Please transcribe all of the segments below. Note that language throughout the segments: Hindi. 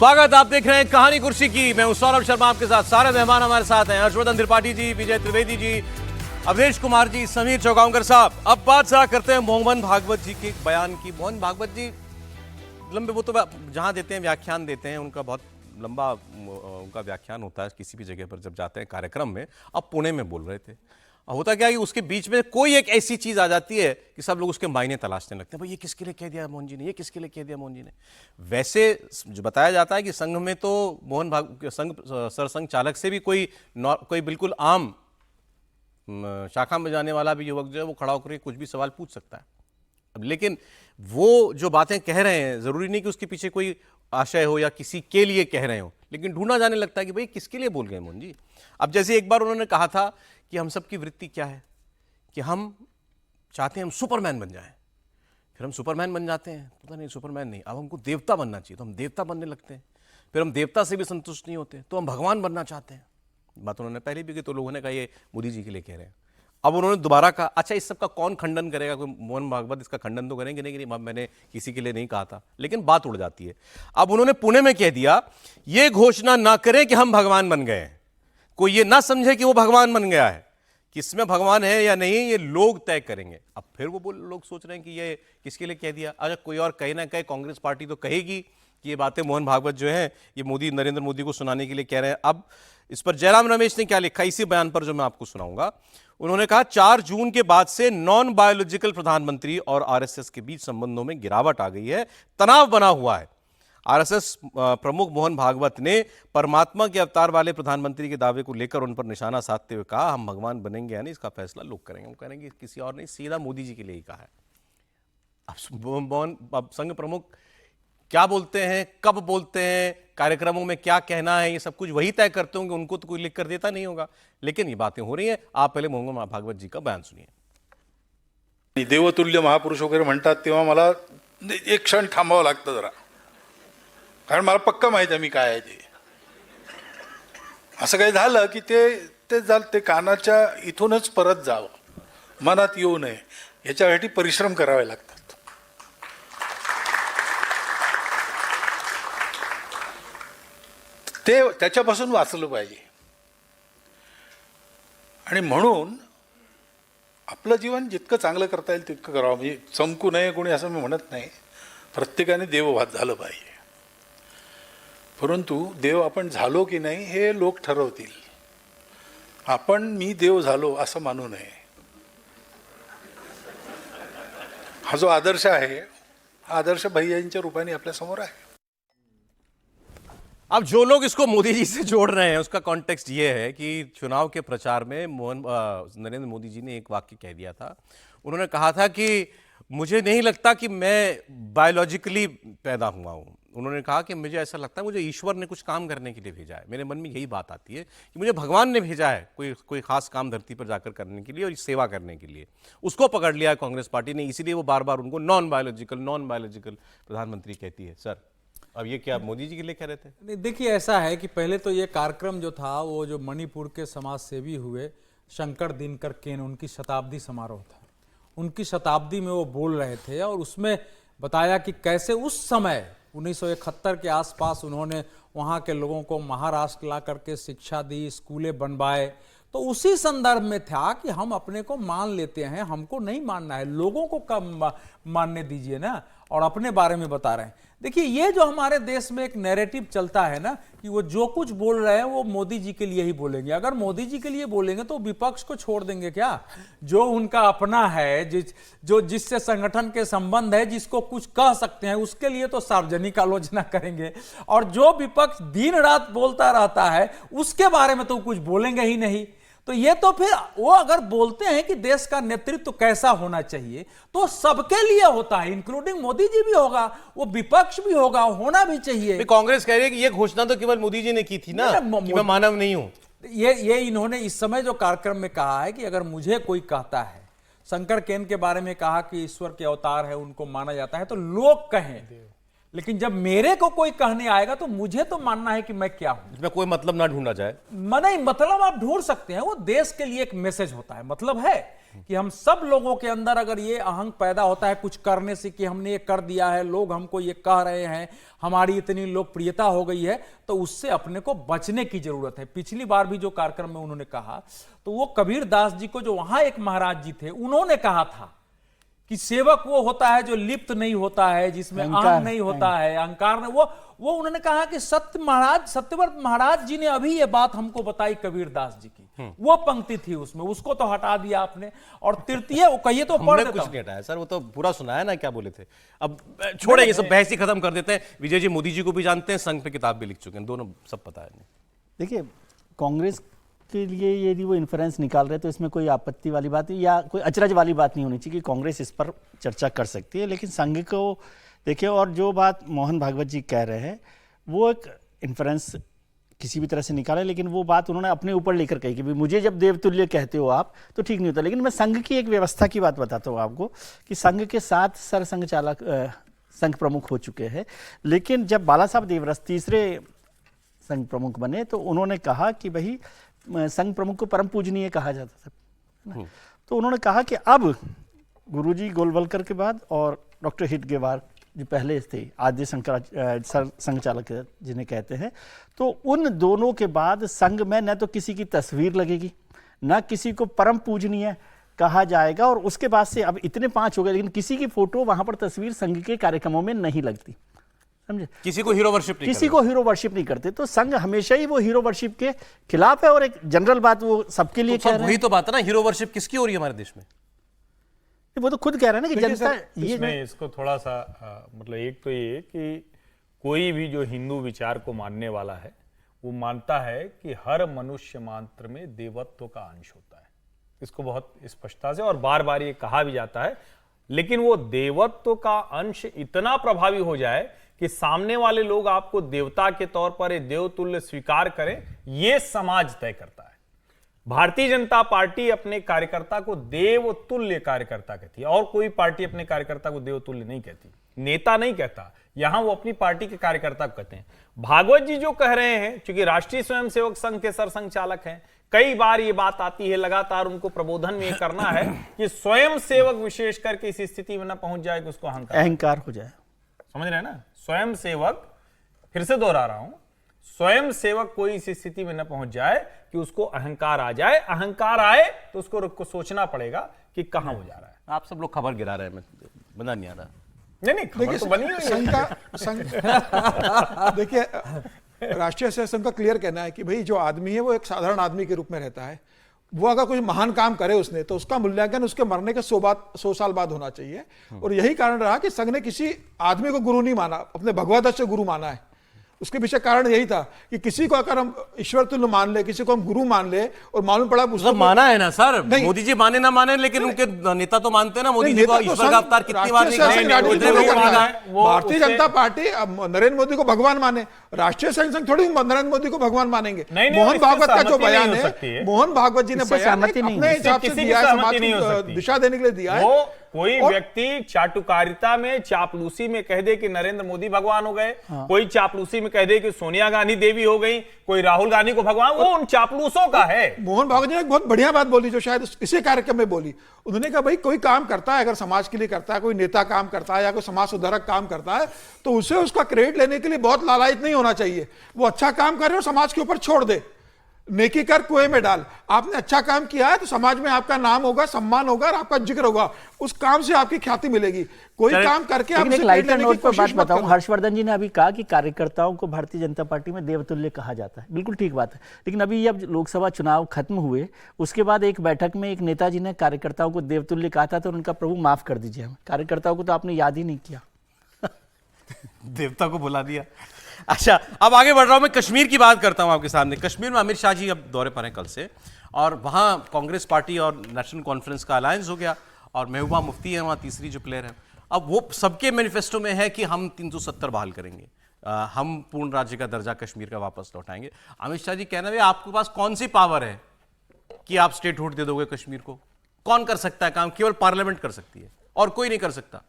स्वागत, आप देख रहे हैं कहानी कुर्सी की। मैं हूं सौरभ शर्मा, आपके साथ सारे मेहमान हमारे साथ हैं। हर्षवर्धन त्रिपाठी जी, विजय त्रिवेदी जी, अवधेश कुमार जी, समीर चौगांवकर साहब। अब बात जरा करते हैं मोहन भागवत जी के बयान की। मोहन भागवत जी लंबे, वो तो जहां देते हैं व्याख्यान देते हैं, उनका बहुत लंबा उनका व्याख्यान होता है किसी भी जगह पर जब जाते हैं कार्यक्रम में। अब पुणे में बोल रहे थे, होता क्या है कि उसके बीच में कोई एक ऐसी चीज आ जाती है कि सब लोग उसके मायने तलाशने लगते हैं। भाई ये किसके लिए कह दिया मोहन जी ने, ये किसके लिए कह दिया मोहन जी ने। वैसे जो बताया जाता है कि संघ में तो संघ सरसंघ चालक से भी कोई बिल्कुल आम शाखा में जाने वाला भी युवक जो है वो खड़ा होकर कुछ भी सवाल पूछ सकता है। अब लेकिन वो जो बातें कह रहे हैं, जरूरी नहीं कि उसके पीछे कोई आशय हो या किसी के लिए कह रहे हो, लेकिन ढूंढा जाने लगता है कि भाई किसके लिए बोल गए मोहन जी। अब जैसे एक बार उन्होंने कहा था कि हम सबकी वृत्ति क्या है कि हम चाहते हैं हम सुपरमैन बन जाएं, फिर हम सुपरमैन बन जाते हैं, पता नहीं सुपरमैन नहीं, अब हमको देवता बनना चाहिए तो हम देवता बनने लगते हैं, फिर हम देवता से भी संतुष्ट नहीं होते तो हम भगवान बनना चाहते हैं। बात उन्होंने पहले भी की, तो लोगों ने कहा ये मोदी जी के लिए कह रहे हैं। अब उन्होंने दोबारा कहा, अच्छा इस सब का कौन खंडन करेगा, कोई मोहन भागवत इसका खंडन तो करेंगे नहीं कि मैंने किसी के लिए नहीं कहा था, लेकिन बात उड़ जाती है। अब उन्होंने पुणे में कह दिया, ये घोषणा ना करें कि हम भगवान बन गए हैं, कोई ये ना समझे कि वो भगवान बन गया है, किसमें भगवान है या नहीं ये लोग तय करेंगे। अब फिर वो लोग सोच रहे हैं कि ये किसके लिए कह दिया। अच्छा कोई और कहे ना कहे, कांग्रेस पार्टी तो कहेगी कि ये बातें मोहन भागवत जो हैं ये नरेंद्र मोदी को सुनाने के लिए कह रहे हैं। अब इस पर जयराम रमेश ने क्या लिखा इसी बयान पर जो मैं आपको सुनाऊंगा। उन्होंने कहा 4 जून के बाद से नॉन बायोलॉजिकल प्रधानमंत्री और आरएसएस के बीच संबंधों में गिरावट आ गई है, तनाव बना हुआ है। आरएसएस प्रमुख मोहन भागवत ने परमात्मा के अवतार वाले प्रधानमंत्री के दावे को लेकर उन पर निशाना साधते हुए कहा, हम भगवान बनेंगे या नहीं इसका फैसला लोग करेंगे। वो कहेंगे किसी और नहीं, सीधा मोदी जी के लिए ही कहा है। अब संघ प्रमुख क्या बोलते हैं, कब बोलते हैं, कार्यक्रमों में क्या कहना है, ये सब कुछ वही तय करते होंगे, उनको तो कोई लिख कर देता नहीं होगा, लेकिन ये बातें हो रही हैं। आप पहले मोहन भागवत जी का बयान सुनिए। देवतुल्य महापुरुष वगैरे म्हणतात तेव्हा मला एक क्षण थांबावं लागतं जरा, कारण मला पक्का माहिती आहे मी काय आहे ते. असं काही झालं की ते कानाच्या इथूनच परत जावं, मनात येऊ नये, याच्यासाठी परिश्रम करावे लागतात. ते त्याच्यापासून वाचलं पाहिजे. आणि म्हणून आपलं जीवन जितकं चांगलं करता येईल तितकं करावं. म्हणजे चमकू नये कोणी असं मी म्हणत नाही, प्रत्येकाने देवभात झालं पाहिजे. परंतु देव आपण झालो की नाही हे लोक ठरवतील. आपण मी देव झालो असं मानू नये. हा जो आदर्श आहे, हा आदर्श भैयांच्या रूपाने आपल्या समोर आहे. अब जो लोग इसको मोदी जी से जोड़ रहे हैं उसका कॉन्टेक्स्ट ये है कि चुनाव के प्रचार में नरेंद्र मोदी जी ने एक वाक्य कह दिया था। उन्होंने कहा था कि मुझे नहीं लगता कि मैं बायोलॉजिकली पैदा हुआ हूं। उन्होंने कहा कि मुझे ऐसा लगता है मुझे ईश्वर ने कुछ काम करने के लिए भेजा है। मेरे मन में यही बात आती है कि मुझे भगवान ने भेजा है कोई खास काम धरती पर जाकर करने के लिए और सेवा करने के लिए। उसको पकड़ लिया कांग्रेस पार्टी ने, इसीलिए वो बार बार उनको नॉन बायोलॉजिकल प्रधानमंत्री कहती है। सर अब ये क्या मोदी जी के लिए कह रहे थे? नहीं, देखिए ऐसा है कि पहले तो ये कार्यक्रम जो था वो जो मणिपुर के समाज सेवी हुए शंकर दिनकर केन, उनकी शताब्दी समारोह था। उनकी शताब्दी में वो बोल रहे थे और उसमें बताया कि कैसे उस समय 1971 के आसपास उन्होंने वहाँ के लोगों को महाराष्ट्र ला करके शिक्षा दी, स्कूलें बनवाए। तो उसी संदर्भ में था कि हम अपने को मान लेते हैं, हमको नहीं मानना है, लोगों को कब मानने दीजिए ना, और अपने बारे में बता रहे हैं। देखिए ये जो हमारे देश में एक नैरेटिव चलता है ना कि वो जो कुछ बोल रहे हैं वो मोदी जी के लिए ही बोलेंगे। अगर मोदी जी के लिए बोलेंगे तो विपक्ष को छोड़ देंगे क्या? जो उनका अपना है, जिससे संगठन के संबंध है, जिसको कुछ कह सकते हैं, उसके लिए तो सार्वजनिक आलोचना करेंगे, और जो विपक्ष दिन रात बोलता रहता है उसके बारे में तो कुछ बोलेंगे ही नहीं। तो ये तो फिर वो अगर बोलते हैं कि देश का नेतृत्व कैसा होना चाहिए तो सबके लिए होता है, इंक्लूडिंग मोदी जी भी होगा, वो विपक्ष भी होगा, होना भी चाहिए। कांग्रेस कह रही है कि ये घोषणा तो केवल मोदी जी ने की थी ना कि मैं मानव नहीं हूं। ये इन्होंने इस समय जो कार्यक्रम में कहा है कि अगर मुझे कोई कहता है, शंकर केन के बारे में कहा कि ईश्वर के अवतार है, उनको माना जाता है, तो लोग कहें लेकिन जब मेरे को कोई कहने आएगा तो मुझे तो मानना है कि मैं क्या हूं। इसमें कोई मतलब ना ढूंढा जाए। नहीं, मतलब आप ढूंढ सकते हैं, वो देश के लिए एक मैसेज होता है। मतलब है कि हम सब लोगों के अंदर अगर ये अहंग पैदा होता है कुछ करने से कि हमने ये कर दिया है, लोग हमको ये कह रहे हैं, हमारी इतनी लोकप्रियता हो गई है, तो उससे अपने को बचने की जरूरत है। पिछली बार भी जो कार्यक्रम में उन्होंने कहा, तो वो कबीर दास जी को, जो वहां एक महाराज जी थे, उन्होंने कहा था कि सेवक वो होता है जो लिप्त नहीं होता है, जिसमें अहंकार नहीं होता है, अहंकार नहीं। वो उन्होंने कहा कि सत्यव्रत महाराज जी ने अभी ये बात हमको बताई कबीर दास जी की, वो पंक्ति थी उसमें, उसको तो हटा दिया आपने। और तृतीय वो कहिए तो पढ़ देता कुछ हूं। नहीं हटाया सर, वो तो पूरा सुनाया ना क्या बोले थे। अब छोड़े ये सब बहस ही खत्म कर देते हैं। विजय जी मोदी जी को भी जानते हैं, संघ पे किताब भी लिख चुके हैं, दोनों सब पता है। देखिए, कांग्रेस के लिए यदि वो इन्फ्लुएंस निकाल रहे तो इसमें कोई आपत्ति वाली बात या कोई अचरज वाली बात नहीं होनी चाहिए कि कांग्रेस इस पर चर्चा कर सकती है। लेकिन संघ को देखिए, और जो बात मोहन भागवत जी कह रहे हैं वो एक इन्फ्लुएंस किसी भी तरह से निकाले, लेकिन वो बात उन्होंने अपने ऊपर लेकर कही कि मुझे जब देवतुल्य कहते हो आप तो ठीक नहीं होता। लेकिन मैं संघ की एक व्यवस्था की बात बताता हूँ आपको कि संघ के 7 सरसंघ चालक संघ प्रमुख हो चुके हैं, लेकिन जब बाला साहब देवरस तीसरे संघ प्रमुख बने तो उन्होंने कहा कि भाई संघ प्रमुख को परम पूजनीय कहा जाता था। तो उन्होंने कहा कि अब गुरुजी गोलवलकर के बाद और डॉक्टर हिटगेवार जो पहले थे आद्य संघ चालक जिन्हें कहते हैं, तो उन दोनों के बाद संघ में न तो किसी की तस्वीर लगेगी, न किसी को परम पूजनीय कहा जाएगा। और उसके बाद से अब इतने 5 हो गए, लेकिन किसी की फोटो वहां पर तस्वीर संघ के कार्यक्रमों में नहीं लगती, समझे? किसी को हीरो वर्शिप नहीं किसी को हीरो वर्शिप नहीं करते। तो संघ हमेशा ही वो हीरो वर्शिप के खिलाफ है। और एक जनरल बात वो सबके लिए तो कह रहे वही हैं। तो बात है ना, हीरो वर्शिप किसकी हो रही है हमारे देश में? वो तो खुद कह रहे हैं ना कि देखिए जनता सर, इसमें इसको थोड़ा सा मतलब एक तो ये कि कोई भी जो हिंदू विचार को मानने वाला है वो मानता है कि हर मनुष्य मात्र में देवत्व का अंश होता है। इसको बहुत स्पष्टता से और बार बार ये कहा भी जाता है। लेकिन वो देवत्व का अंश इतना प्रभावी हो जाए कि सामने वाले लोग आपको देवता के तौर पर देवतुल्य स्वीकार करें, ये समाज तय करता है। भारतीय जनता पार्टी अपने कार्यकर्ता को देवतुल्य कार्यकर्ता कहती है, और कोई पार्टी अपने कार्यकर्ता को देवतुल्य नहीं कहती, नेता नहीं कहता। यहां वो अपनी पार्टी के कार्यकर्ता को कहते हैं। भागवत जी जो कह रहे हैं, क्योंकि राष्ट्रीय स्वयंसेवक संघ के सरसंघ चालक हैं, कई बार ये बात आती है, लगातार उनको प्रबोधन में ये करना है कि स्वयं सेवक विशेष करके इस स्थिति में न पहुंच जाए कि उसको अहंकार हो जाए। समझ रहे हैं ना? स्वयं सेवक, फिर से दोहरा रहा हूं, स्वयं सेवक कोई इस स्थिति में न पहुंच जाए कि उसको अहंकार आ जाए। अहंकार आए तो उसको सोचना पड़ेगा कि कहां वो जा रहा है। आप सब लोग खबर गिरा रहे हैं, बंदा नहीं आ रहा। नहीं खबर तो बनी हुई है। संघ देखिए, राष्ट्रीय सेवक संघ का क्लियर कहना है कि भाई जो आदमी है वो एक साधारण आदमी के रूप में रहता है। वो अगर कोई महान काम करे उसने, तो उसका मूल्यांकन उसके मरने के 100 साल बाद होना चाहिए। और यही कारण रहा कि संघ ने किसी आदमी को गुरु नहीं माना, अपने भगवत से गुरु माना है। उसके पीछे कारण यही था कि किसी को अगर हम ईश्वर तुल्य मान ले, किसी को हम गुरु मान ले, और मालूम पड़ा मतलब माना है ना सर, मोदी जी माने ना माने, लेकिन उनके नेता तो मानते हैं ना मोदी जी को। ईश्वर का अवतार कितनी बार भारतीय जनता पार्टी नरेंद्र मोदी को भगवान माने, राष्ट्रीय संघ थोड़ी नरेंद्र मोदी को भगवान मानेंगे। मोहन भागवत का जो बयान है, मोहन भागवत जी ने बयान अपने हिसाब से दिया है, समाज को दिशा देने के लिए दिया है। कोई व्यक्ति चाटुकारिता में, चापलूसी में कह दे कि नरेंद्र मोदी भगवान हो गए, कोई चापलूसी में कह दे कि सोनिया गांधी देवी हो गई, कोई राहुल गांधी को भगवान, वो उन चापलूसों का है। मोहन भागवत जी ने एक बहुत बढ़िया बात बोली, जो शायद इसी कार्यक्रम में बोली। उन्होंने कहा भाई कोई काम करता है, अगर समाज के लिए करता है, कोई नेता काम करता है या कोई समाज सुधारक काम करता है, तो उसे उसका क्रेडिट लेने के लिए बहुत लालायित नहीं होना चाहिए। वो अच्छा काम करे और समाज के ऊपर छोड़ दे, नेकी कर कुएं में डाल। आपने अच्छा काम किया है तो समाज में आपका नाम होगा, सम्मान होगा और आपका जिक्र होगा, उस काम से आपकी ख्याति मिलेगी। कोई काम करके आप एक लाइटर नोट पर बात बताऊं, हर्षवर्धन जी ने अभी कहा कि कार्यकर्ताओं को भारतीय जनता पार्टी में देवतुल्य कहा जाता है, बिल्कुल ठीक बात है। लेकिन अभी जब लोकसभा चुनाव खत्म हुए, उसके बाद एक बैठक में एक नेताजी ने कार्यकर्ताओं को देवतुल्य कहा था, तो उनका प्रभु माफ कर दीजिए, हमें कार्यकर्ताओं को तो आपने याद ही नहीं किया। देवता को बुला दिया। अच्छा, अब आगे बढ़ रहा हूं, मैं कश्मीर की बात करता हूं आपके सामने। कश्मीर में अमित शाह जी अब दौरे पर हैं कल से, और वहां कांग्रेस पार्टी और नेशनल कॉन्फ्रेंस का अलायंस हो गया, और महबूबा मुफ्ती है वहां तीसरी जो प्लेयर है। अब वो सबके मैनिफेस्टो में है कि हम 370 बहाल करेंगे, हम पूर्ण राज्य का दर्जा कश्मीर का वापस लौटाएंगे। अमित शाह जी कहना है आपके पास कौन सी पावर है कि आप स्टेटहुड दे दोगे कश्मीर को? कौन कर सकता है काम? केवल पार्लियामेंट कर सकती है और कोई नहीं कर सकता।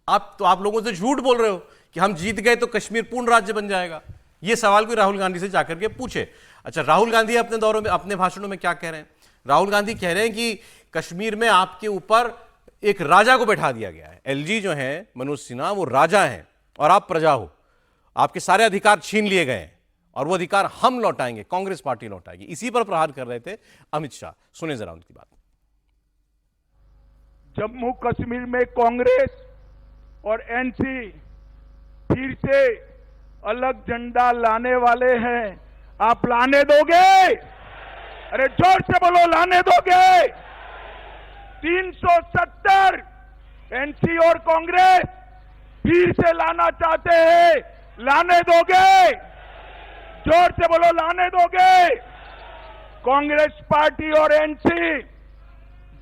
आप लोगों से झूठ बोल रहे हो कि हम जीत गए तो कश्मीर पूर्ण राज्य बन जाएगा? ये सवाल कोई राहुल गांधी से जाकर के पूछे। अच्छा, राहुल गांधी अपने दौरों में, अपने भाषणों में क्या कह रहे हैं? राहुल गांधी कह रहे हैं कि कश्मीर में आपके ऊपर एक राजा को बैठा दिया गया है। एलजी जो है मनोज सिन्हा, वो राजा हैं और आप प्रजा हो। आपके सारे अधिकार छीन लिए गए हैं और वो अधिकार हम लौटाएंगे, कांग्रेस पार्टी लौटाएगी। इसी पर प्रहार कर रहे थे अमित शाह। सुने जरा उनकी बात। जम्मू कश्मीर में कांग्रेस और एनसी फिर से अलग झंडा लाने वाले हैं। आप लाने दोगे? अरे जोर से बोलो, लाने दोगे? 370 एनसी और कांग्रेस फिर से लाना चाहते हैं, लाने दोगे? जोर से बोलो, लाने दोगे? कांग्रेस पार्टी और एनसी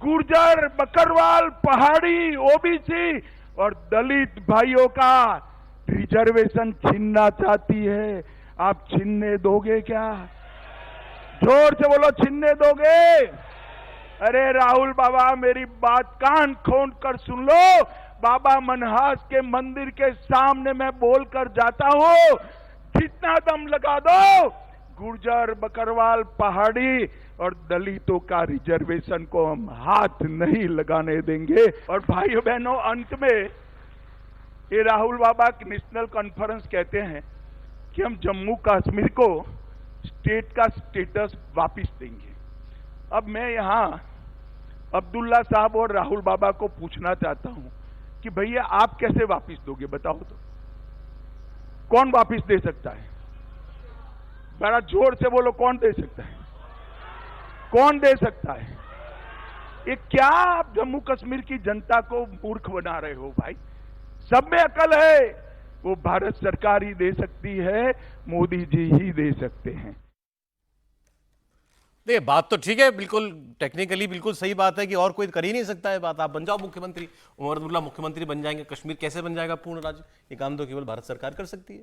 गुर्जर, बकरवाल, पहाड़ी, ओबीसी और दलित भाइयों का रिजर्वेशन छीनना चाहती है। आप छीनने दोगे क्या? जोर से बोलो, छीनने दोगे? अरे राहुल बाबा, मेरी बात कान खोल कर सुन लो। बाबा मनहास के मंदिर के सामने मैं बोलकर जाता हूं, जितना दम लगा दो, गुर्जर, बकरवाल, पहाड़ी और दलितों का रिजर्वेशन को हम हाथ नहीं लगाने देंगे। और भाइयों बहनों, अंत में ये राहुल बाबा नेशनल कॉन्फ्रेंस कहते हैं कि हम जम्मू कश्मीर को स्टेट का स्टेटस वापस देंगे। अब मैं यहां अब्दुल्ला साहब और राहुल बाबा को पूछना चाहता हूं कि भैया आप कैसे वापस दोगे? बताओ तो, कौन वापस दे सकता है? बड़ा जोर से बोलो, कौन दे सकता है? कौन दे सकता है? ये क्या आप जम्मू कश्मीर की जनता को मूर्ख बना रहे हो भाई? सब में अकल है, वो भारत सरकार ही दे सकती है, मोदी जी ही दे सकते हैं। देखिए, बात तो ठीक है, बिल्कुल टेक्निकली बिल्कुल सही बात है कि और कोई कर ही नहीं सकता है बात। आप बन जाओ मुख्यमंत्री, उमर अब्दुल्ला मुख्यमंत्री बन जाएंगे, कश्मीर कैसे बन जाएगा पूर्ण राज्य? ये काम तो केवल भारत सरकार कर सकती है।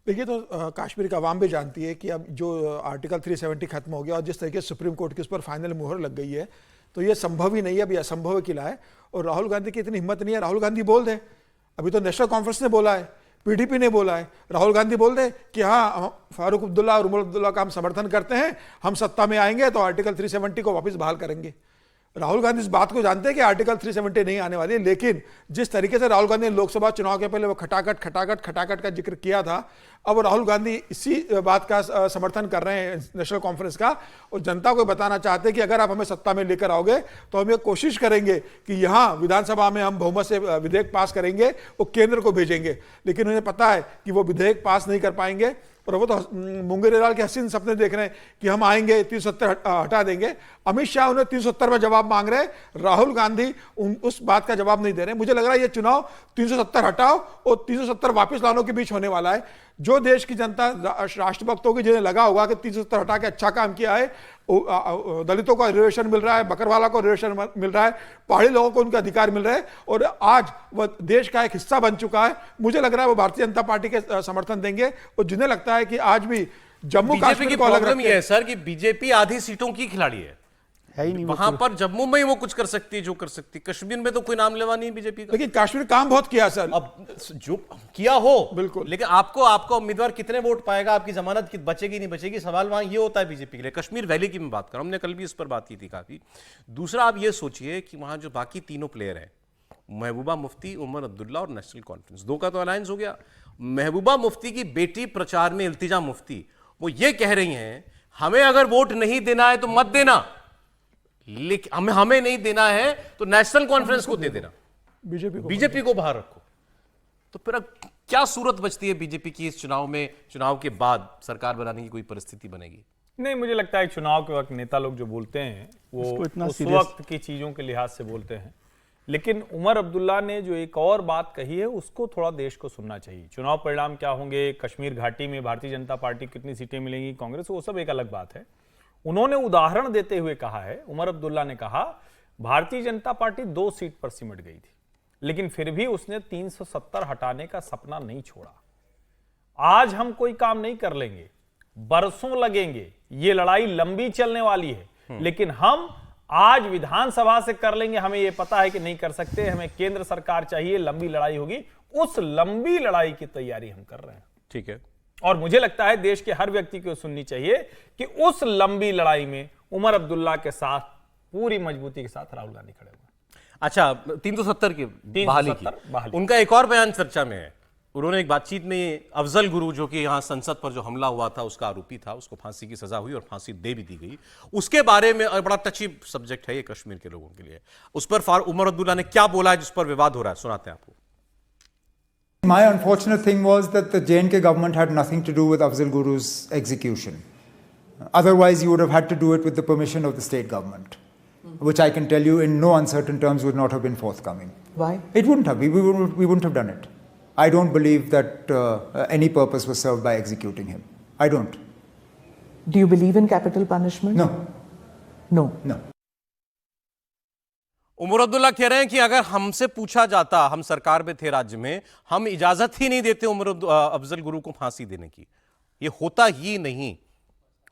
देखिए, तो कश्मीर का अवाम भी जानती है कि अब जो आर्टिकल 370 खत्म हो गया और जिस तरीके से सुप्रीम कोर्ट की उस पर फाइनल मुहर लग गई है, तो ये संभव ही नहीं है, अभी असंभव किला है। और राहुल गांधी की इतनी हिम्मत नहीं है, राहुल गांधी बोल दे। अभी तो नेशनल कॉन्फ्रेंस ने बोला है, पीडीपी ने बोला है, राहुल गांधी बोल दे कि हाँ, फारूक अब्दुल्ला और उमर अब्दुल्ला का हम समर्थन करते हैं, हम सत्ता में आएंगे तो आर्टिकल 370 को वापस बहाल करेंगे। राहुल गांधी इस बात को जानते हैं कि आर्टिकल 370 नहीं आने वाली है, लेकिन जिस तरीके से राहुल गांधी ने लोकसभा चुनाव के पहले वो खटाखट का जिक्र किया था, अब राहुल गांधी इसी बात का समर्थन कर रहे हैं नेशनल कॉन्फ्रेंस का, और जनता को बताना चाहते हैं कि अगर आप हमें सत्ता में लेकर आओगे तो हम ये कोशिश करेंगे कि यहाँ विधानसभा में हम बहुमत से विधेयक पास करेंगे, वो केंद्र को भेजेंगे। लेकिन उन्हें पता है कि वो विधेयक पास नहीं कर पाएंगे और वो तो मुंगेरीलाल के हसीन सपने देख रहे हैं कि हम आएंगे 370 हटा देंगे। अमित शाह उन्हें 370 में जवाब मांग रहे हैं, राहुल गांधी उस बात का जवाब नहीं दे रहे। मुझे लग रहा है ये चुनाव 370 हटाओ और 370 वापस लाने के बीच होने वाला है। जो देश की जनता राष्ट्रभक्त होगी, जिन्हें लगा होगा कि 370 हटा के अच्छा काम किया है, दलितों को रिजर्वेशन मिल रहा है, बकरवाला को रिजर्वेशन मिल रहा है, पहाड़ी लोगों को उनके अधिकार मिल रहे हैं और आज वह देश का एक हिस्सा बन चुका है, मुझे लग रहा है वो भारतीय जनता पार्टी के समर्थन देंगे। और जिन्हें लगता है कि आज भी जम्मू कश्मीर को अलग प्रॉब्लम ये है सर कि बीजेपी आधी सीटों की खिलाड़ी है ही नहीं। वहां पर जम्मू में ही वो कुछ कर सकती है जो कर सकती है, कश्मीर में तो कोई नाम लेवा नहीं बीजेपी का। लेकिन कश्मीर काम बहुत किया सर, अब जो किया हो बिल्कुल, लेकिन आपका उम्मीदवार कितने वोट पाएगा, आपकी जमानत बचेगी नहीं बचेगी, सवाल वहां ये होता है बीजेपी के लिए। कश्मीर वैली की मैं बात कर रहा हूं, हमने कल भी इस पर बात की थी काफी। दूसरा, आप ये सोचिए कि वहां जो बाकी तीनों प्लेयर हैं, महबूबा मुफ्ती, उमर अब्दुल्ला और नेशनल कॉन्फ्रेंस, दो का तो अलायंस हो गया। महबूबा मुफ्ती की बेटी प्रचार में इल्तिजा मुफ्ती, वो ये कह रही हैं हमें अगर वोट नहीं देना है तो मत देना, लेकिन हमें नहीं देना है तो नेशनल कॉन्फ्रेंस को दे देना, बीजेपी को बाहर रखो। तो फिर अब क्या सूरत बचती है बीजेपी की इस चुनाव में? चुनाव के बाद सरकार बनाने की कोई परिस्थिति बनेगी? नहीं, मुझे लगता है चुनाव के वक्त नेता लोग जो बोलते हैं वो उस वक्त की चीजों के लिहाज से बोलते हैं, लेकिन उमर अब्दुल्ला ने जो एक और बात कही है उसको थोड़ा देश को सुनना चाहिए। चुनाव परिणाम क्या होंगे, कश्मीर घाटी में भारतीय जनता पार्टी कितनी सीटें मिलेंगी, कांग्रेस, वो सब एक अलग बात है। उन्होंने उदाहरण देते हुए कहा है, उमर अब्दुल्ला ने कहा भारतीय जनता पार्टी 2 सीट पर सिमट गई थी, लेकिन फिर भी उसने 370 हटाने का सपना नहीं छोड़ा। आज हम कोई काम नहीं कर लेंगे, बरसों लगेंगे, ये लड़ाई लंबी चलने वाली है, लेकिन हम आज विधानसभा से कर लेंगे। हमें यह पता है कि नहीं कर सकते, हमें केंद्र सरकार चाहिए, लंबी लड़ाई होगी, उस लंबी लड़ाई की तैयारी हम कर रहे हैं। ठीक है। और मुझे लगता है देश के हर व्यक्ति को सुननी चाहिए कि उस लंबी लड़ाई में उमर अब्दुल्ला के साथ पूरी मजबूती के साथ राहुल गांधी खड़े हुए। अच्छा, 370 की बहाली की, उनका एक और बयान चर्चा में है। उन्होंने एक बातचीत में अफजल गुरु, जो कि यहाँ संसद पर जो हमला हुआ था उसका आरोपी था, उसको फांसी की सजा हुई और फांसी दे भी दी गई, उसके बारे में, और बड़ा टची सब्जेक्ट है ये कश्मीर के लोगों के लिए, उस पर उमर अब्दुल्ला ने क्या बोला है जिस पर विवाद हो रहा है, सुनाते हैं आपको। My unfortunate thing was that the J&K government had nothing to do with Afzal Guru's execution. Otherwise, you would have had to do it with the permission of the state government, which I can tell you in no uncertain terms would not have been forthcoming. Why? It wouldn't have. We wouldn't have done it. I don't believe that any purpose was served by executing him. I don't. Do you believe in capital punishment? No. No. No. Omar Abdullah कह रहे हैं कि अगर हमसे पूछा जाता, हम सरकार में थे राज्य में, हम इजाजत ही नहीं देते अफजल गुरु को फांसी देने की, ये होता ही नहीं।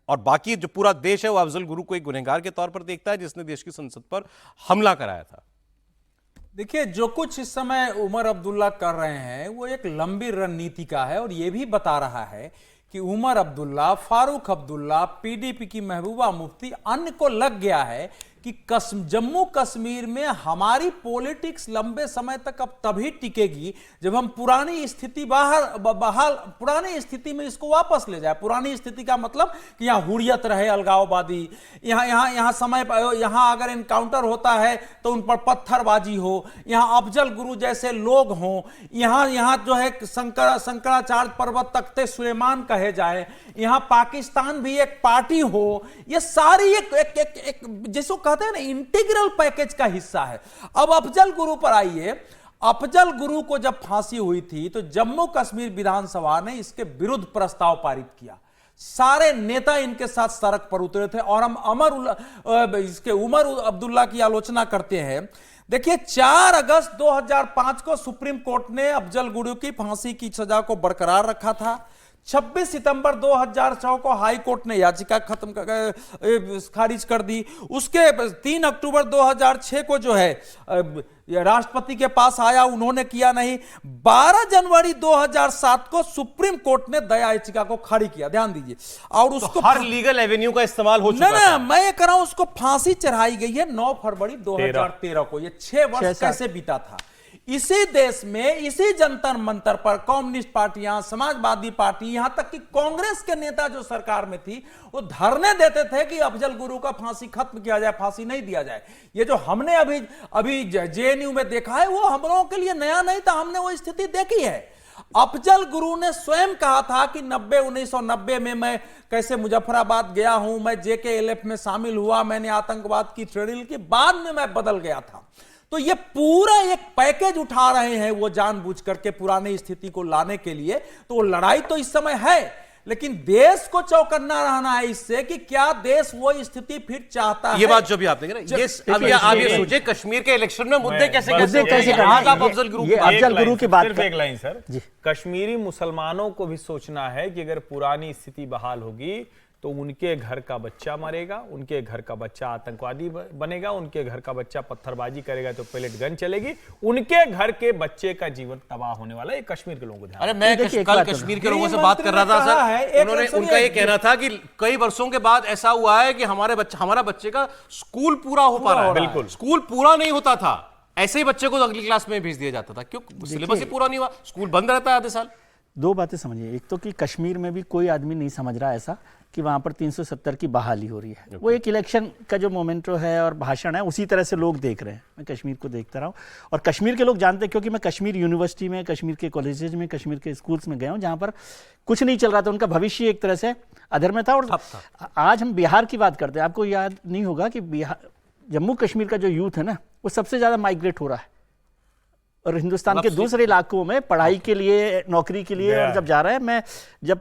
और बाकी जो पूरा देश है वो अफजल गुरु को एक गुनहगार के तौर पर देखता है जिसने देश की संसद पर हमला कराया था। देखिए, जो कुछ इस समय उमर अब्दुल्ला कर रहे हैं वो एक लंबी रणनीति का है, और ये भी बता रहा है कि उमर अब्दुल्ला, फारूक अब्दुल्ला, पीडीपी की महबूबा मुफ्ती, अन्य को लग गया है कि जम्मू कश्मीर में हमारी पॉलिटिक्स लंबे समय तक अब तभी टिकेगी जब हम पुरानी स्थिति पुरानी स्थिति में इसको वापस ले जाए। पुरानी स्थिति का मतलब कि यहाँ हुर्रियत रहे, अलगाववादी, यहाँ अगर इनकाउंटर होता है तो उन पर पत्थरबाजी हो, यहाँ अफजल गुरु जैसे लोग हों, यहाँ जो है शंकराचार्य पर्वत तख्ते सुलेमान कहे जाए, यहाँ पाकिस्तान भी एक पार्टी हो, ये सारी एक जिसको कहते हैं ना इंटीग्रल पैकेज का हिस्सा है। अब अफजल गुरु पर आइए। अफजल गुरु को जब फांसी हुई थी तो जम्मू कश्मीर विधानसभा ने इसके विरुद्ध प्रस्ताव पारित किया। सारे नेता इनके साथ सड़क पर उतरे थे और हम उमर अब्दुल्ला की आलोचना करते हैं। देखिए, 4 अगस्त 2005 को सुप्रीम कोर्ट ने अफजल गुरु की फांसी की सजा को बरकरार रखा था। 26 सितंबर 2004 को हाई कोर्ट ने याचिका खारिज कर दी। उसके 3 अक्टूबर 2006 को जो है राष्ट्रपति के पास आया, उन्होंने किया नहीं। 12 जनवरी 2007 को सुप्रीम कोर्ट ने दया याचिका को खारिज किया, ध्यान दीजिए। और उसको हर लीगल एवेन्यू का इस्तेमाल हो चुका ना, मैं ये कह रहा हूं, उसको फांसी चढ़ाई गई है 9 फरवरी 2013 को। ये 6 वर्ष कैसे बीता था? इसी देश में, इसी जंतर मंतर पर कम्युनिस्ट पार्टियां, समाजवादी पार्टी, यहां तक कि कांग्रेस के नेता जो सरकार में थी वो धरने देते थे कि अफजल गुरु का फांसी खत्म किया जाए, फांसी नहीं दिया जाए। ये जो हमने अभी जेएनयू में देखा है वो हम लोगों के लिए नया नहीं था, हमने वो स्थिति देखी है। अफजल गुरु ने स्वयं कहा था कि 1990 में मैं कैसे मुजफ्फराबाद गया हूं, मैं JKLF में शामिल हुआ, मैंने आतंकवाद की ट्रेनिंग की, बाद में मैं बदल गया था। तो ये पूरा एक पैकेज उठा रहे हैं वो जानबूझ करके पुरानी स्थिति को लाने के लिए। तो लड़ाई तो इस समय है, लेकिन देश को चौकन्ना रहना है इससे कि क्या देश वो स्थिति फिर चाहता है। ये बात जो भी आपने कहा, ये आप ये सोचिए कश्मीर के इलेक्शन में मुद्दे कैसे अफजल गुरु की बात। सिर्फ एक लाइन सर, कश्मीरी मुसलमानों को भी सोचना है कि अगर पुरानी स्थिति बहाल होगी तो उनके घर का बच्चा मरेगा, उनके घर का बच्चा आतंकवादी बनेगा, उनके घर का बच्चा पत्थरबाजी करेगा तो पैलेट गन चलेगी, उनके घर के बच्चे का जीवन तबाह होने वाला है। कश्मीर के लोगों को ध्यान। अरे मैं कल कश्मीर के लोगों से बात कर रहा था सर, उन्होंने उनका ये कहना था कि कई वर्षों के बाद ऐसा हुआ है कि हमारा बच्चे का स्कूल पूरा हो पा रहा है। बिल्कुल, स्कूल पूरा नहीं होता था, ऐसे ही बच्चे को अगली क्लास में भेज दिया जाता था। क्यों? सिलेबस ही पूरा नहीं हुआ, स्कूल बंद रहता है आधे साल। 2 बातें समझिए। एक तो कि कश्मीर में भी कोई आदमी नहीं समझ रहा ऐसा कि वहाँ पर 370 की बहाली हो रही है। वो एक इलेक्शन का जो मोमेंटो है और भाषण है, उसी तरह से लोग देख रहे हैं। मैं कश्मीर को देखता रहा हूँ और कश्मीर के लोग जानते हैं, क्योंकि मैं कश्मीर यूनिवर्सिटी में, कश्मीर के कॉलेजेस में, कश्मीर के स्कूल्स में गया हूँ जहाँ पर कुछ नहीं चल रहा था। उनका भविष्य एक तरह से अधर में था। और आज हम बिहार की बात करते हैं, आपको याद नहीं होगा कि बिहार, जम्मू कश्मीर का जो यूथ है ना, वो सबसे ज़्यादा माइग्रेट हो रहा है और हिंदुस्तान के दूसरे इलाकों में पढ़ाई के लिए, नौकरी के लिए और जब जा रहा है। मैं जब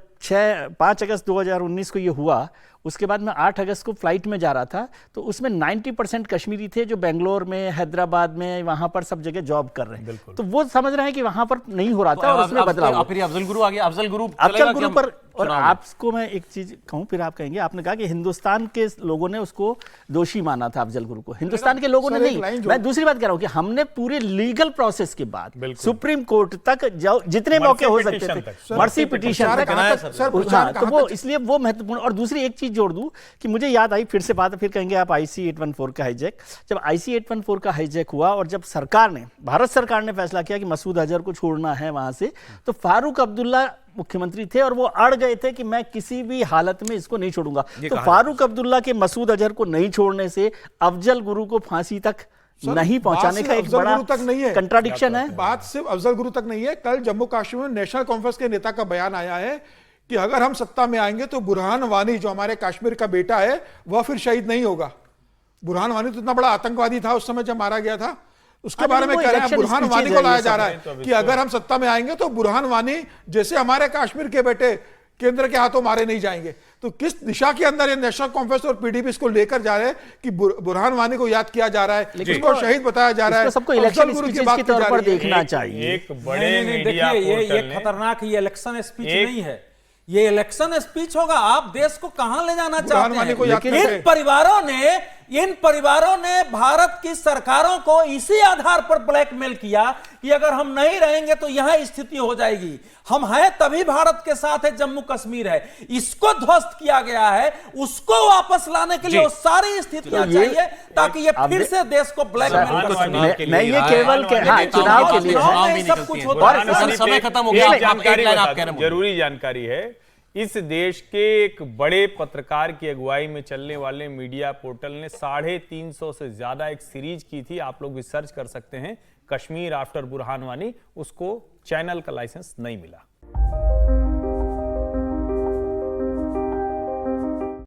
5 अगस्त 2019 को ये हुआ, उसके बाद मैं 8 अगस्त को फ्लाइट में जा रहा था, तो उसमें 90% कश्मीरी थे जो बेंगलोर में, हैदराबाद में, वहां पर सब जगह जॉब कर रहे हैं। तो वो समझ रहे हैं कि वहां पर नहीं हो रहा था और उसमें बदलाव हुआ। फिर अफजल गुरु आ गया, अफजल गुरु पर, और आपको मैं एक चीज कहूं, फिर आप कहेंगे, आपने कहा कि हिंदुस्तान के लोगों ने उसको दोषी माना था अफजल गुरु को। हिंदुस्तान के लोगों ने नहीं, मैं दूसरी बात कह रहा हूं कि हमने पूरे लीगल प्रोसेस के बाद सुप्रीम कोर्ट तक जितने मौके हो सकते थे, मर्सी पिटीशन तक, तो वो इसलिए वो महत्वपूर्ण। और दूसरी एक चीज जोड़ दूं कि मुझे याद आई, फिर से बात, फिर कहेंगे आप IC 814 का हाईजैक, जब IC 814 का हाईजैक हुआ और जब सरकार ने, भारत सरकार ने फैसला किया कि मसूद अजहर को छोड़ना है वहां से, तो फारूक अब्दुल्ला मुख्यमंत्री थे और वो अड़ गए थे कि मैं किसी भी हालत में इसको नहीं छोड़ूंगा। तो फारूक अब्दुल्ला के मसूद अजहर को नहीं छोड़ने से अफजल गुरु को फांसी तक नहीं पहुंचाने का एक बड़ा कंट्राडिक्शन है। बात सिर्फ अफजल गुरु तक नहीं है। कल जम्मू कश्मीर में नेशनल कॉन्फ्रेंस के नेता का बयान आया है कि अगर हम सत्ता में आएंगे तो बुरहान वानी जो हमारे कश्मीर का बेटा है वह फिर शहीद नहीं होगा। बुरहान वानी तो इतना बड़ा आतंकवादी था उस समय जब मारा गया था, उसके बारे में कह रहे हैं बुरहान वानी को लाया जा रहा है कि अगर हम सत्ता में आएंगे तो बुरहान वानी जैसे हमारे कश्मीर के बेटे केंद्र के हाथों मारे नहीं जाएंगे। तो किस दिशा के अंदर ये नेशनल कॉन्फ्रेंस और PDP इसको लेकर जा रहे हैं कि बुरहान वानी को याद किया जा रहा है, उसको शहीद बताया जा रहा है, सबको इलेक्शन स्पीच के तौर पर देखना चाहिए। एक बड़े मीडिया ये खतरनाक, ये इलेक्शन स्पीच नहीं है, ये इलेक्शन स्पीच होगा। आप देश को कहां ले जाना चाहते हैं? इन परिवारों ने भारत की सरकारों को इसी आधार पर ब्लैकमेल किया कि अगर हम नहीं रहेंगे तो यह स्थिति हो जाएगी। हम हैं तभी भारत के साथ है, जम्मू कश्मीर है, इसको ध्वस्त किया गया है। उसको वापस लाने के लिए वो सारी स्थितियां चाहिए ताकि ये फिर से देश को ब्लैकमेल कर सके। मैं ये केवल चुनाव के लिए सब कुछ होता है। समय खत्म हो गया। जरूरी जानकारी है, इस देश के एक बड़े पत्रकार की अगुवाई में चलने वाले मीडिया पोर्टल ने 350 से ज्यादा एक सीरीज की थी, आप लोग भी सर्च कर सकते हैं, कश्मीर आफ्टर बुरहान वानी। उसको चैनल का लाइसेंस नहीं मिला।